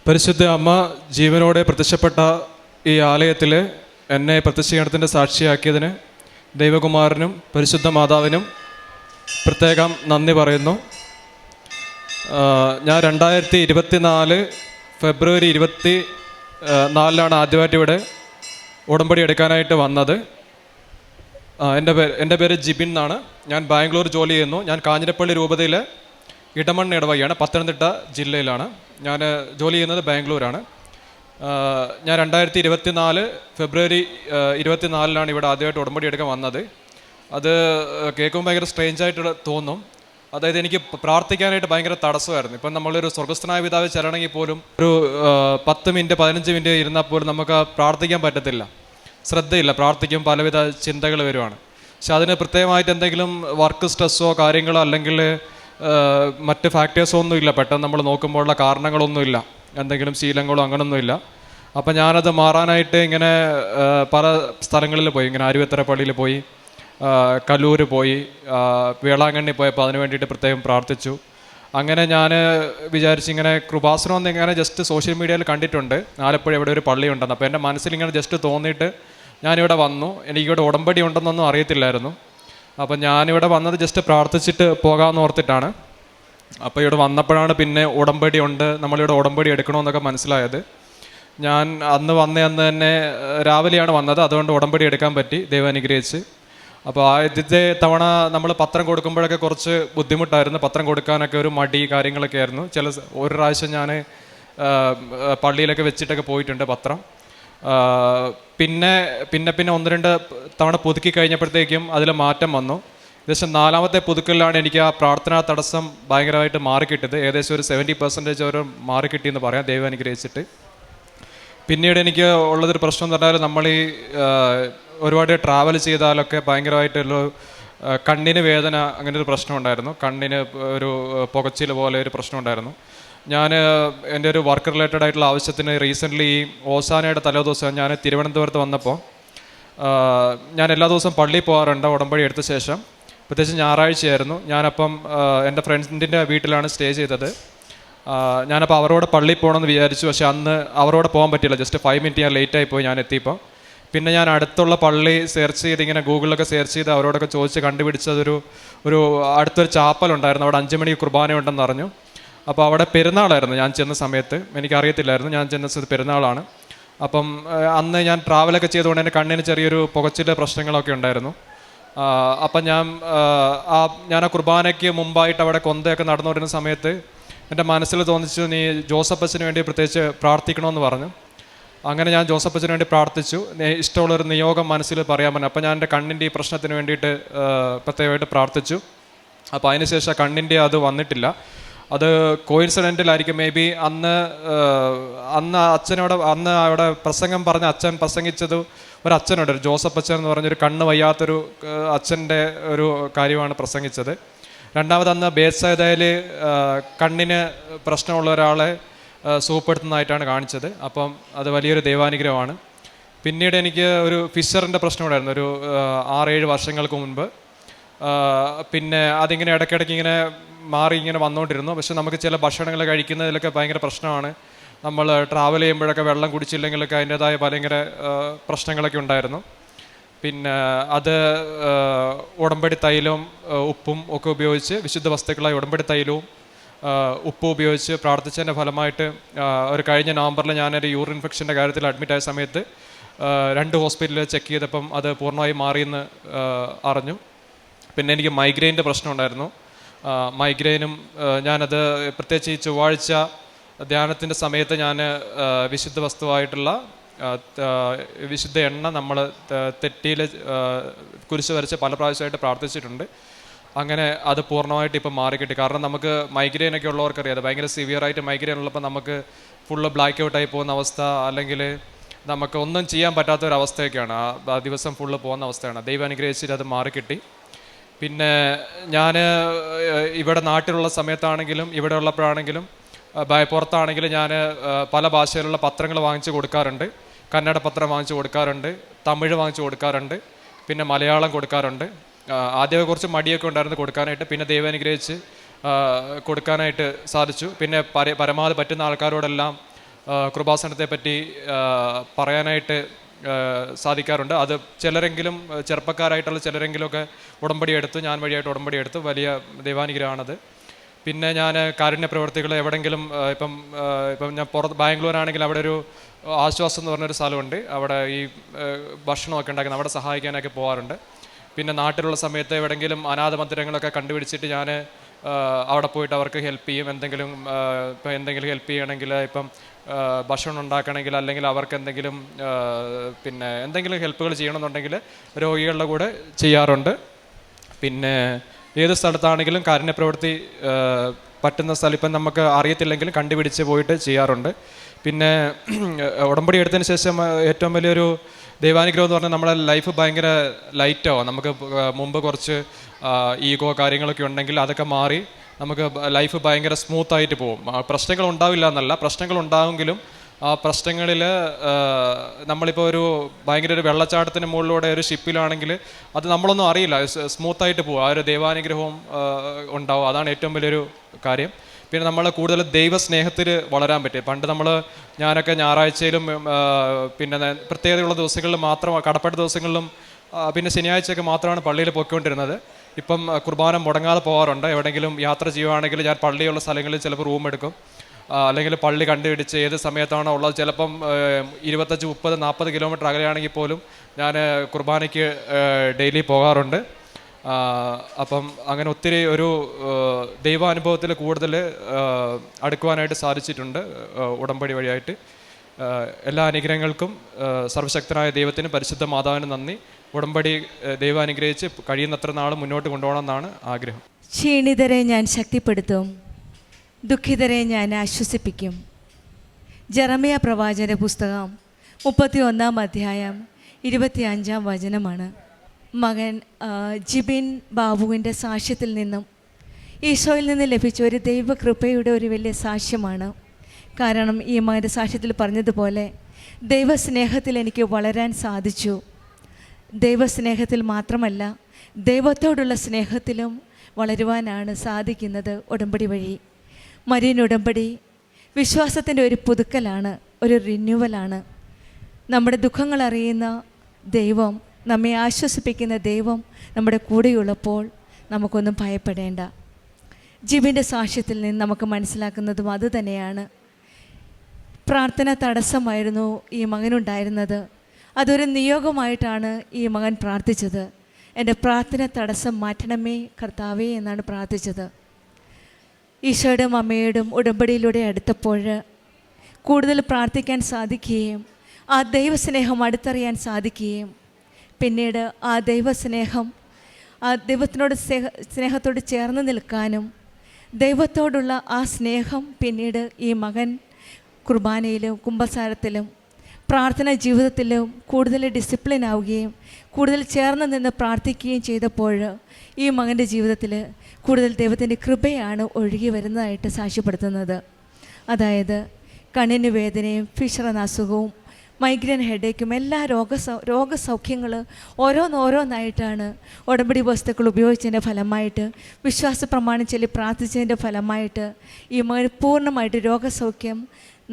പരിശുദ്ധ അമ്മ ജീവനോടെ പ്രത്യക്ഷപ്പെട്ട ഈ ആലയത്തിൽ എന്നെ പ്രത്യക്ഷീകരണത്തിൻ്റെ സാക്ഷിയാക്കിയതിന് ദൈവകുമാരനും പരിശുദ്ധ മാതാവിനും പ്രത്യേകം നന്ദി പറയുന്നു. ഞാൻ 2024 ഫെബ്രുവരി 24 ആദ്യമായിട്ട് ഇവിടെ ഉടമ്പടി എടുക്കാനായിട്ട് വന്നത്. എൻ്റെ പേര് ജിബിൻ എന്നാണ്. ഞാൻ ബാംഗ്ലൂർ ജോലി ചെയ്യുന്നു. ഞാൻ കാഞ്ഞിരപ്പള്ളി രൂപതയിലെ ഇടമണ്ണ ഇടവകയാണ്, പത്തനംതിട്ട ജില്ലയിലാണ്. ഞാൻ ജോലി ചെയ്യുന്നത് ബാംഗ്ലൂരാണ്. ഞാൻ 2024 ഫെബ്രുവരി 24 ഇവിടെ ആദ്യമായിട്ട് ഉടമ്പടി എടുക്കാൻ വന്നത്. അത് കേൾക്കുമ്പോൾ ഭയങ്കര സ്ട്രേഞ്ചായിട്ട് തോന്നും. അതായത് എനിക്ക് പ്രാർത്ഥിക്കാനായിട്ട് ഭയങ്കര തടസ്സമായിരുന്നു. ഇപ്പം നമ്മളൊരു സ്വർഗസ്ഥനായ പിതാവ് ചെല്ലണമെങ്കിൽ പോലും ഒരു 10 മിനിറ്റ് 15 മിനിറ്റ് ഇരുന്നാൽ പോലും നമുക്ക് പ്രാർത്ഥിക്കാൻ പറ്റത്തില്ല, ശ്രദ്ധയില്ല. പ്രാർത്ഥിക്കും പലവിധ ചിന്തകൾ വരുവാണ്. പക്ഷെ അതിന് പ്രത്യേകമായിട്ട് എന്തെങ്കിലും വർക്ക് സ്ട്രെസ്സോ കാര്യങ്ങളോ അല്ലെങ്കിൽ മറ്റ് ഫാക്ടേഴ്സോ ഒന്നുമില്ല. പെട്ടെന്ന് നമ്മൾ നോക്കുമ്പോഴുള്ള കാരണങ്ങളൊന്നുമില്ല, എന്തെങ്കിലും ശീലങ്ങളോ അങ്ങനൊന്നുമില്ല. അപ്പം ഞാനത് മാറാനായിട്ട് ഇങ്ങനെ പല സ്ഥലങ്ങളിൽ പോയി. ഇങ്ങനെ അരുവത്തര പള്ളിയിൽ പോയി, കലൂർ പോയി, വേളാങ്കണ്ണി പോയപ്പോൾ അതിന് വേണ്ടിയിട്ട് പ്രത്യേകം പ്രാർത്ഥിച്ചു. അങ്ങനെ ഞാൻ വിചാരിച്ച് ഇങ്ങനെ കൃപാസനം എന്ന് ഇങ്ങനെ ജസ്റ്റ് സോഷ്യൽ മീഡിയയിൽ കണ്ടിട്ടുണ്ട്, ആലപ്പുഴ ഇവിടെ ഒരു പള്ളി ഉണ്ടെന്ന്. അപ്പോൾ എൻ്റെ മനസ്സിൽ ഇങ്ങനെ ജസ്റ്റ് തോന്നിയിട്ട് ഞാനിവിടെ വന്നു. എനിക്കിവിടെ ഉടമ്പടി ഉണ്ടെന്നൊന്നും അറിയത്തില്ലായിരുന്നു. അപ്പം ഞാനിവിടെ വന്നത് ജസ്റ്റ് പ്രാർത്ഥിച്ചിട്ട് പോകാമെന്ന് ഓർത്തിട്ടാണ്. അപ്പോൾ ഇവിടെ വന്നപ്പോഴാണ് പിന്നെ ഉടമ്പടി ഉണ്ട്, നമ്മളിവിടെ ഉടമ്പടി എടുക്കണമെന്നൊക്കെ മനസ്സിലായത്. ഞാൻ അന്ന് തന്നെ രാവിലെയാണ് വന്നത്, അതുകൊണ്ട് ഉടമ്പടി എടുക്കാൻ പറ്റി, ദൈവം അനുഗ്രഹിച്ച്. അപ്പോൾ ആദ്യത്തെ തവണ നമ്മൾ പത്രം കൊടുക്കുമ്പോഴൊക്കെ കുറച്ച് ബുദ്ധിമുട്ടായിരുന്നു. പത്രം കൊടുക്കാനൊക്കെ ഒരു മടി കാര്യങ്ങളൊക്കെ ആയിരുന്നു. ഒരു പ്രാവശ്യം ഞാൻ പള്ളിയിലൊക്കെ വെച്ചിട്ടൊക്കെ പോയിട്ടുണ്ട് പത്രം. പിന്നെ 1-2 തവണ പുതുക്കി കഴിഞ്ഞപ്പോഴത്തേക്കും അതിൽ മാറ്റം വന്നു. ഏകദേശം 4ാമത്തെ പുതുക്കലിലാണ് എനിക്ക് ആ പ്രാർത്ഥനാ തടസ്സം ഭയങ്കരമായിട്ട് മാറിക്കിട്ടിയത്. ഏകദേശം ഒരു 70% ഒരു മാറിക്കിട്ടിയെന്ന് പറയാം, ദൈവം അനുഗ്രഹിച്ചിട്ട്. പിന്നീട് എനിക്ക് ഉള്ളതൊരു പ്രശ്നം എന്ന് പറഞ്ഞാൽ, നമ്മൾ ഈ ഒരുപാട് ട്രാവൽ ചെയ്താലൊക്കെ ഭയങ്കരമായിട്ടുള്ള കണ്ണിന് വേദന, അങ്ങനെ ഒരു പ്രശ്നം ഉണ്ടായിരുന്നു. കണ്ണിന് ഒരു പുകച്ചിൽ പോലെ ഒരു പ്രശ്നം ഉണ്ടായിരുന്നു. ഞാൻ എൻ്റെ ഒരു വർക്ക് റിലേറ്റഡ് ആയിട്ടുള്ള ആവശ്യത്തിന് റീസെൻ്റ്ലി ഈ ഓശാനയുടെ തലേദിവസം ഞാൻ തിരുവനന്തപുരത്ത് വന്നപ്പോൾ, ഞാൻ എല്ലാ ദിവസവും പള്ളിയിൽ പോകാറുണ്ട് ഉടമ്പടി എടുത്ത ശേഷം. പ്രത്യേകിച്ച് ഞായറാഴ്ചയായിരുന്നു. ഞാനപ്പം എൻ്റെ ഫ്രണ്ട്സിൻ്റെ വീട്ടിലാണ് സ്റ്റേ ചെയ്തത്. ഞാനപ്പോൾ അവരോട് പള്ളിയിൽ പോകണമെന്ന് വിചാരിച്ചു. പക്ഷേ അന്ന് അവരോട് പോകാൻ പറ്റില്ല, ജസ്റ്റ് 5 മിനിറ്റ് ഞാൻ ലേറ്റായി പോയി ഞാൻ എത്തിയപ്പോൾ. പിന്നെ ഞാൻ അടുത്തുള്ള പള്ളി സെർച്ച് ചെയ്ത് ഇങ്ങനെ ഗൂഗിളിലൊക്കെ സെർച്ച് ചെയ്ത് അവരോടൊക്കെ ചോദിച്ച് കണ്ടുപിടിച്ചതൊരു അടുത്തൊരു ചാപ്പലുണ്ടായിരുന്നു. അവിടെ 5 മണിക്ക് കുർബാന ഉണ്ടെന്ന് അറിഞ്ഞു. അപ്പോൾ അവിടെ പെരുന്നാളായിരുന്നു ഞാൻ ചെന്ന സമയത്ത്. എനിക്കറിയത്തില്ലായിരുന്നു, ഞാൻ ചെന്ന പെരുന്നാളാണ്. അപ്പം അന്ന് ഞാൻ ട്രാവലൊക്കെ ചെയ്തുകൊണ്ട് എൻ്റെ കണ്ണിന് ചെറിയൊരു പുകച്ചിൻ്റെ പ്രശ്നങ്ങളൊക്കെ ഉണ്ടായിരുന്നു. അപ്പം ഞാൻ ആ കുർബാനയ്ക്ക് മുമ്പായിട്ട് അവിടെ കൊന്തയൊക്കെ നടന്നു വരുന്ന സമയത്ത് എൻ്റെ മനസ്സിൽ തോന്നിച്ചു, നീ ജോസഫ് അച്ഛന് വേണ്ടി പ്രത്യേകിച്ച് പ്രാർത്ഥിക്കണമെന്ന് പറഞ്ഞു. അങ്ങനെ ഞാൻ ജോസഫ് അച്ഛന് വേണ്ടി പ്രാർത്ഥിച്ചു. ഇഷ്ടമുള്ളൊരു നിയോഗം മനസ്സിൽ പറയാൻ പറഞ്ഞു. അപ്പോൾ ഞാൻ എൻ്റെ കണ്ണിൻ്റെ ഈ പ്രശ്നത്തിന് വേണ്ടിയിട്ട് പ്രത്യേകമായിട്ട് പ്രാർത്ഥിച്ചു. അപ്പോൾ അതിനുശേഷം കണ്ണിൻ്റെ അത് വന്നിട്ടില്ല. അത് കോയിൻസിഡൻ്റലായിരിക്കും. മേ ബി അന്ന് അവിടെ പ്രസംഗം പറഞ്ഞ അച്ഛൻ പ്രസംഗിച്ചത് ഒരു അച്ഛനുണ്ട്, ഒരു ജോസഫ് അച്ഛൻ എന്ന് പറഞ്ഞൊരു കണ്ണ് വയ്യാത്തൊരു അച്ഛൻ്റെ ഒരു കാര്യമാണ് പ്രസംഗിച്ചത്. രണ്ടാമത് അന്ന് ബേത്സൈദയിൽ കണ്ണിന് പ്രശ്നമുള്ള ഒരാളെ സുഖപ്പെടുത്തുന്നതായിട്ടാണ് കാണിച്ചത്. അപ്പം അത് വലിയൊരു ദൈവാനുഗ്രഹമാണ്. പിന്നീട് എനിക്ക് ഒരു ഫിഷറിൻ്റെ പ്രശ്നം ഉണ്ടായിരുന്നു ഒരു 6-7 വർഷങ്ങൾക്ക് മുൻപ്. പിന്നെ അതിങ്ങനെ ഇടയ്ക്കിടയ്ക്ക് ഇങ്ങനെ മാറി ഇങ്ങനെ വന്നുകൊണ്ടിരുന്നു. പക്ഷെ നമുക്ക് ചില ഭക്ഷണങ്ങൾ കഴിക്കുന്നതിലൊക്കെ ഭയങ്കര പ്രശ്നമാണ്. നമ്മൾ ട്രാവൽ ചെയ്യുമ്പോഴൊക്കെ വെള്ളം കുടിച്ചില്ലെങ്കിലൊക്കെ അതിൻ്റേതായ ഭയങ്കര പ്രശ്നങ്ങളൊക്കെ ഉണ്ടായിരുന്നു. പിന്നെ അത് ഉടമ്പടി തൈലവും ഉപ്പും ഒക്കെ ഉപയോഗിച്ച്, വിശുദ്ധ വസ്തുക്കളായി ഉടമ്പടി തൈലവും ഉപ്പും ഉപയോഗിച്ച് പ്രാർത്ഥിച്ചതിൻ്റെ ഫലമായിട്ട് ഒരു കഴിഞ്ഞ നവംബറിൽ ഞാനൊരു യൂറിൻ ഇൻഫെക്ഷൻ്റെ കാര്യത്തിൽ അഡ്മിറ്റായ സമയത്ത് 2 ഹോസ്പിറ്റലിൽ ചെക്ക് ചെയ്തപ്പം അത് പൂർണ്ണമായും മാറിയെന്ന് അറിഞ്ഞു. പിന്നെ എനിക്ക് മൈഗ്രെയിൻ്റെ പ്രശ്നം ഉണ്ടായിരുന്നു. മൈഗ്രെയിനും ഞാനത് പ്രത്യേകിച്ച് ഈ ചൊവ്വാഴ്ച ധ്യാനത്തിൻ്റെ സമയത്ത് ഞാൻ വിശുദ്ധ വസ്തുവായിട്ടുള്ള വിശുദ്ധ എണ്ണ നമ്മൾ തെറ്റിയിൽ കുരിശ് വരച്ച് പല പ്രാവശ്യമായിട്ട് പ്രാർത്ഥിച്ചിട്ടുണ്ട്. അങ്ങനെ അത് പൂർണ്ണമായിട്ട് ഇപ്പം മാറിക്കിട്ടി. കാരണം നമുക്ക് മൈഗ്രെയിനൊക്കെ ഉള്ളവർക്കറിയാം, അത് ഭയങ്കര സിവിയറായിട്ട് മൈഗ്രെയിൻ ഉള്ളപ്പോൾ നമുക്ക് ഫുള്ള് ബ്ലാക്ക് ഔട്ടായി പോകുന്ന അവസ്ഥ, അല്ലെങ്കിൽ നമുക്ക് ഒന്നും ചെയ്യാൻ പറ്റാത്തൊരവസ്ഥയൊക്കെയാണ്. ആ ദിവസം ഫുള്ള് പോകുന്ന അവസ്ഥയാണ്. ദൈവം അനുഗ്രഹിച്ചിട്ട് അത് മാറിക്കിട്ടി. പിന്നെ ഞാൻ ഇവിടെ നാട്ടിലുള്ള സമയത്താണെങ്കിലും ഇവിടെ ഉള്ളപ്പോഴാണെങ്കിലും പുറത്താണെങ്കിലും ഞാൻ പല ഭാഷയിലുള്ള പത്രങ്ങൾ വാങ്ങിച്ച് കൊടുക്കാറുണ്ട്. കന്നഡ പത്രം വാങ്ങിച്ച് കൊടുക്കാറുണ്ട്, തമിഴ് വാങ്ങിച്ച് കൊടുക്കാറുണ്ട്, പിന്നെ മലയാളം കൊടുക്കാറുണ്ട്. ആദ്യമൊക്കെ കുറച്ച് മടിയൊക്കെ ഉണ്ടായിരുന്നു കൊടുക്കാനായിട്ട്. പിന്നെ ദൈവം അനുഗ്രഹിച്ച് കൊടുക്കാനായിട്ട് സാധിച്ചു. പിന്നെ പരമാവധി പറ്റുന്ന ആൾക്കാരോടെല്ലാം കൃപാസനത്തെ പറ്റി പറയാനായിട്ട് സാധിക്കാറുണ്ട്. അത് ചിലരെങ്കിലും ചെറുപ്പക്കാരായിട്ടുള്ള ചിലരെങ്കിലുമൊക്കെ ഉടമ്പടി എടുത്തു, ഞാൻ വഴിയായിട്ട് ഉടമ്പടി എടുത്തു. വലിയ ദൈവാനുഗ്രഹമാണത്. പിന്നെ ഞാൻ കാരുണ്യ പ്രവർത്തികൾ എവിടെയെങ്കിലും ഇപ്പം ഞാൻ ബാംഗ്ലൂരാണെങ്കിൽ അവിടെ ഒരു ആശ്വാസം എന്ന് പറഞ്ഞൊരു സ്ഥലമുണ്ട്. അവിടെ ഈ ഭക്ഷണമൊക്കെ ഉണ്ടാക്കുന്നത്, അവിടെ സഹായിക്കാനൊക്കെ പോകാറുണ്ട്. പിന്നെ നാട്ടിലുള്ള സമയത്ത് എവിടെയെങ്കിലും അനാഥ മന്ദിരങ്ങളൊക്കെ കണ്ടുപിടിച്ചിട്ട് ഞാൻ അവിടെ പോയിട്ട് അവർക്ക് ഹെൽപ്പ് ചെയ്യും. ഇപ്പം എന്തെങ്കിലും ഹെൽപ്പ് ചെയ്യണമെങ്കിൽ, ഇപ്പം ഭക്ഷണം ഉണ്ടാക്കണമെങ്കിൽ, അല്ലെങ്കിൽ അവർക്ക് എന്തെങ്കിലും ഹെൽപ്പുകൾ ചെയ്യണമെന്നുണ്ടെങ്കിൽ രോഗികളുടെ കൂടെ ചെയ്യാറുണ്ട്. പിന്നെ ഏത് സ്ഥലത്താണെങ്കിലും കാരുണ്യപ്രവൃത്തി പറ്റുന്ന സ്ഥലം ഇപ്പം നമുക്ക് അറിയത്തില്ലെങ്കിലും കണ്ടുപിടിച്ച് പോയിട്ട് ചെയ്യാറുണ്ട്. പിന്നെ ഉടമ്പടി എടുത്തതിന് ശേഷം ഏറ്റവും വലിയൊരു ദൈവാനുഗ്രഹം എന്ന് പറഞ്ഞാൽ നമ്മളെ ലൈഫ് ഭയങ്കര ലൈറ്റാവും. നമുക്ക് മുമ്പ് കുറച്ച് ഈഗോ കാര്യങ്ങളൊക്കെ ഉണ്ടെങ്കിൽ അതൊക്കെ മാറി നമുക്ക് ലൈഫ് ഭയങ്കര സ്മൂത്തായിട്ട് പോകും. പ്രശ്നങ്ങൾ ഉണ്ടാവില്ല എന്നല്ല, പ്രശ്നങ്ങൾ ഉണ്ടാവുമെങ്കിലും ആ പ്രശ്നങ്ങളിൽ നമ്മളിപ്പോൾ ഭയങ്കര ഒരു വെള്ളച്ചാട്ടത്തിന് മുകളിലൂടെ ഒരു ഷിപ്പിലാണെങ്കിൽ അത് നമ്മളൊന്നും അറിയില്ല, സ്മൂത്തായിട്ട് പോകും. ആ ഒരു ദൈവാനുഗ്രഹവും ഉണ്ടാവും. അതാണ് ഏറ്റവും വലിയൊരു കാര്യം. പിന്നെ നമ്മൾ കൂടുതൽ ദൈവസ്നേഹത്തിൽ വളരാൻ പറ്റും. പണ്ട് ഞാനൊക്കെ ഞായറാഴ്ചയിലും പിന്നെ പ്രത്യേകതയുള്ള ദിവസങ്ങളിലും മാത്രം, കടപ്പെട്ട ദിവസങ്ങളിലും പിന്നെ ശനിയാഴ്ചയൊക്കെ മാത്രമാണ് പള്ളിയിൽ പോയിക്കൊണ്ടിരുന്നത്. ഇപ്പം കുർബാന മുടങ്ങാതെ പോകാറുണ്ട്. എവിടെയെങ്കിലും യാത്ര ചെയ്യുവാണെങ്കിൽ ഞാൻ പള്ളിയുള്ള സ്ഥലങ്ങളിൽ ചിലപ്പോൾ റൂം എടുക്കും, അല്ലെങ്കിൽ പള്ളി കണ്ടുപിടിച്ച് ഏത് സമയത്താണോ ഉള്ളത്. ചിലപ്പം 25, 30, 40 കിലോമീറ്റർ അകലെയാണെങ്കിൽ പോലും ഞാൻ കുർബാനയ്ക്ക് ഡെയിലി പോകാറുണ്ട്. അപ്പം അങ്ങനെ ഒത്തിരി ഒരു ദൈവാനുഭവത്തിൽ കൂടുതൽ അടുക്കുവാനായിട്ട് സാധിച്ചിട്ടുണ്ട് ഉടമ്പടി വഴിയായിട്ട്. എല്ലാ അനുഗ്രഹങ്ങൾക്കും സർവശക്തനായ ദൈവത്തിനും പരിശുദ്ധ മാതാവിനും നന്ദി. ഉടമ്പടി ദൈവം അനുഗ്രഹിച്ച് കഴിയുന്നത്ര നാൾ മുന്നോട്ട് കൊണ്ടുപോകണമെന്നാണ് ആഗ്രഹം. ക്ഷീണിതരെ ഞാൻ ശക്തിപ്പെടുത്തും, ദുഃഖിതരെ ഞാൻ ആശ്വസിപ്പിക്കും. ജെറമ്യ പ്രവാചകന്റെ പുസ്തകം 31-ാം അധ്യായം 25-ാം വചനമാണ്. മകൻ ജിബിൻ ബാബുവിൻ്റെ സാക്ഷ്യത്തിൽ നിന്നും ഈശോയിൽ നിന്ന് ലഭിച്ച ഒരു ദൈവകൃപയുടെ ഒരു വലിയ സാക്ഷ്യമാണ്. കാരണം ഈ മകൻ്റെ സാക്ഷ്യത്തിൽ പറഞ്ഞതുപോലെ ദൈവസ്നേഹത്തിൽ എനിക്ക് വളരാൻ സാധിച്ചു. ദൈവസ്നേഹത്തിൽ മാത്രമല്ല, ദൈവത്തോടുള്ള സ്നേഹത്തിലും വളരുവാനാണ് സാധിക്കുന്നത് ഉടമ്പടി വഴി. മരിയൻ ഉടമ്പടി വിശ്വാസത്തിൻ്റെ ഒരു പുതുക്കലാണ്, ഒരു റിന്യൂവലാണ്. നമ്മുടെ ദുഃഖങ്ങൾ അറിയുന്ന ദൈവം, നമ്മെ ആശ്വസിപ്പിക്കുന്ന ദൈവം നമ്മുടെ കൂടെയുള്ളപ്പോൾ നമുക്കൊന്നും ഭയപ്പെടേണ്ട. ജിബിൻ്റെ സാക്ഷ്യത്തിൽ നിന്ന് നമുക്ക് മനസ്സിലാക്കുന്നതും അതുതന്നെയാണ്. പ്രാർത്ഥന തടസ്സമായിരുന്നു ഈ മകനുണ്ടായിരുന്നത്. അതൊരു നിയോഗമായിട്ടാണ് ഈ മകൻ പ്രാർത്ഥിച്ചത്. എൻ്റെ പ്രാർത്ഥന തടസ്സം മാറ്റണമേ കർത്താവേ എന്നാണ് പ്രാർത്ഥിച്ചത്. ഈശോയുടെയും അമ്മയോടും ഉടമ്പടിയിലൂടെ അടുത്തപ്പോൾ കൂടുതൽ പ്രാർത്ഥിക്കാൻ സാധിക്കുകയും ആ ദൈവസ്നേഹം അടുത്തറിയാൻ സാധിക്കുകയും പിന്നീട് ആ ദൈവസ്നേഹം, ആ ദൈവത്തിനോട് സ്നേഹത്തോട് ചേർന്ന് നിൽക്കാനും ദൈവത്തോടുള്ള ആ സ്നേഹം പിന്നീട് ഈ മകൻ കുർബാനയിലും കുമ്പസാരത്തിലും പ്രാർത്ഥന ജീവിതത്തിലും കൂടുതൽ ഡിസിപ്ലിൻ ആവുകയും കൂടുതൽ ചേർന്ന് നിന്ന് പ്രാർത്ഥിക്കുകയും ചെയ്തപ്പോൾ ഈ മകൻ്റെ ജീവിതത്തിൽ കൂടുതൽ ദൈവത്തിൻ്റെ കൃപയാണ് ഒഴുകി വരുന്നതായിട്ട് സാക്ഷ്യപ്പെടുത്തുന്നത്. അതായത് കണ്ണിന് വേദനയും, ഫിഷറൻ അസുഖവും, മൈഗ്രെയിൻ ഹെഡേക്കും എല്ലാ രോഗസൗഖ്യങ്ങൾ ഓരോന്നായിട്ടാണ് ഉടമ്പടി വസ്തുക്കൾ ഉപയോഗിച്ചതിൻ്റെ ഫലമായിട്ട്, വിശ്വാസ പ്രമാണം ചൊല്ലി പ്രാർത്ഥിച്ചതിൻ്റെ ഫലമായിട്ട് ഈ മകൻ പൂർണ്ണമായിട്ട് രോഗസൗഖ്യം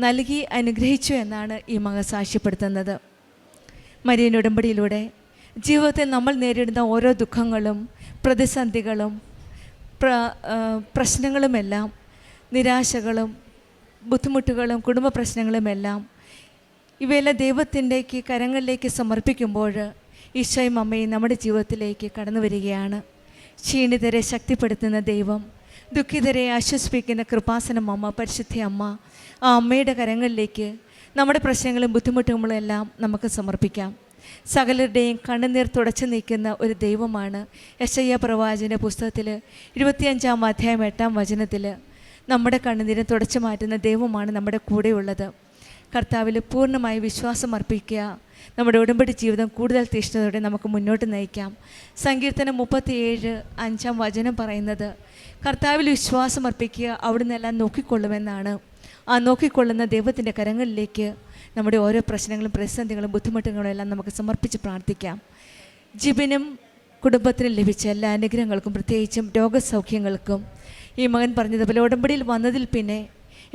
നൽകി അനുഗ്രഹിച്ചു എന്നാണ് ഈ മകൻ സാക്ഷ്യപ്പെടുത്തുന്നത്. മരിയൻ ഉടമ്പടിയിലൂടെ ജീവിതത്തിൽ നമ്മൾ നേരിടുന്ന ഓരോ ദുഃഖങ്ങളും പ്രതിസന്ധികളും പ്രശ്നങ്ങളുമെല്ലാം, നിരാശകളും ബുദ്ധിമുട്ടുകളും കുടുംബ പ്രശ്നങ്ങളുമെല്ലാം ഇവയെല്ലാം ദൈവത്തിൻ്റെ കരങ്ങളിലേക്ക് സമർപ്പിക്കുമ്പോൾ ഈശോയും അമ്മയും നമ്മുടെ ജീവിതത്തിലേക്ക് കടന്നു വരികയാണ്. ക്ഷീണിതരെ ശക്തിപ്പെടുത്തുന്ന ദൈവം, ദുഃഖിതരെ ആശ്വസിപ്പിക്കുന്ന കൃപാസനം അമ്മ, പരിശുദ്ധ അമ്മ, ആ അമ്മയുടെ കരങ്ങളിലേക്ക് നമ്മുടെ പ്രശ്നങ്ങളും ബുദ്ധിമുട്ടുകളും എല്ലാം നമുക്ക് സമർപ്പിക്കാം. സകലരുടെയും കണ്ണുനീർ തുടച്ചു നീക്കുന്ന ഒരു ദൈവമാണ്. യെശയ്യാ പ്രവാചകന്റെ പുസ്തകത്തിൽ 25-ാം അധ്യായം 8-ാം വചനത്തിൽ നമ്മുടെ കണ്ണുനീരും തുടച്ചു മാറ്റുന്ന ദൈവമാണ് നമ്മുടെ കൂടെയുള്ളത്. കർത്താവിൽ പൂർണ്ണമായി വിശ്വാസം അർപ്പിക്കുക. നമ്മുടെ ഉടമ്പടി ജീവിതം കൂടുതൽ തീഷ്ണതയോടെ നമുക്ക് മുന്നോട്ട് നയിക്കാം. സങ്കീർത്തനം 37:5 വചനം പറയുന്നത്, കർത്താവിൽ വിശ്വാസം അർപ്പിക്കുക, അവിടുന്ന് എല്ലാം നോക്കിക്കൊള്ളുമെന്നാണ്. ആ നോക്കിക്കൊള്ളുന്ന ദൈവത്തിൻ്റെ കരങ്ങളിലേക്ക് നമ്മുടെ ഓരോ പ്രശ്നങ്ങളും പ്രതിസന്ധികളും ബുദ്ധിമുട്ടുകളും എല്ലാം നമുക്ക് സമർപ്പിച്ച് പ്രാർത്ഥിക്കാം. ജിബിനും കുടുംബത്തിനും ലഭിച്ച എല്ലാ അനുഗ്രഹങ്ങൾക്കും, പ്രത്യേകിച്ചും രോഗസൗഖ്യങ്ങൾക്കും, ഈ മകൻ പറഞ്ഞതുപോലെ ഉടമ്പടിയിൽ വന്നതിൽ പിന്നെ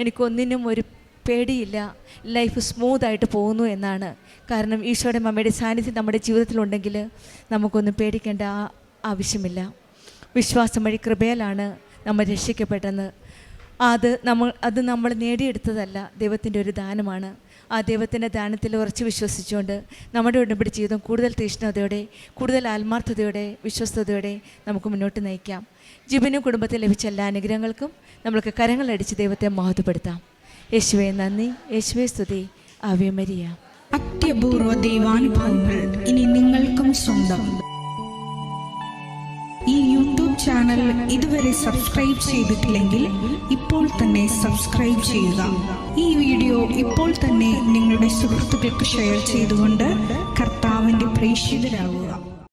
എനിക്കൊന്നിനും ഒരു പേടിയില്ല, ലൈഫ് സ്മൂത്തായിട്ട് പോകുന്നു എന്നാണ്. കാരണം ഈശോയുടെ മമ്മയുടെ സാന്നിധ്യം നമ്മുടെ ജീവിതത്തിലുണ്ടെങ്കിൽ നമുക്കൊന്നും പേടിക്കേണ്ട ആവശ്യമില്ല. വിശ്വാസം വഴി കൃപയാലാണ് നമ്മൾ രക്ഷിക്കപ്പെട്ടെന്ന്. അത് നമ്മൾ നേടിയെടുത്തതല്ല, ദൈവത്തിൻ്റെ ഒരു ദാനമാണ്. ആ ദൈവത്തിൻ്റെ ദാനത്തിൽ ഉറച്ചു വിശ്വസിച്ചുകൊണ്ട് നമ്മുടെ ഉടമ്പടി ജീവിതം കൂടുതൽ തീഷ്ണതയോടെ, കൂടുതൽ ആത്മാർത്ഥതയോടെ, വിശ്വസ്തയോടെ നമുക്ക് മുന്നോട്ട് നയിക്കാം. ജിബിനും കുടുംബത്തിൽ ലഭിച്ച എല്ലാ അനുഗ്രഹങ്ങൾക്കും നമ്മൾക്ക് കരങ്ങളടിച്ച് ദൈവത്തെ മഹത്വപ്പെടുത്താം. യേശുവേ നന്ദി, യേശുവേ സ്തുതി, ആവേ മരിയ. അത്യപൂർവ ദൈവാനുഭവങ്ങൾ ഇനി നിങ്ങൾക്കും സ്വന്തം. ഈ യൂട്യൂബ് ചാനൽ ഇതുവരെ സബ്സ്ക്രൈബ് ചെയ്തിട്ടില്ലെങ്കിൽ ഇപ്പോൾ തന്നെ സബ്സ്ക്രൈബ് ചെയ്യുക. ഈ വീഡിയോ ഇപ്പോൾ തന്നെ നിങ്ങളുടെ സുഹൃത്തുക്കൾക്ക് ഷെയർ ചെയ്തുകൊണ്ട് കർത്താവിൻ്റെ പ്രേക്ഷിതരാകുക.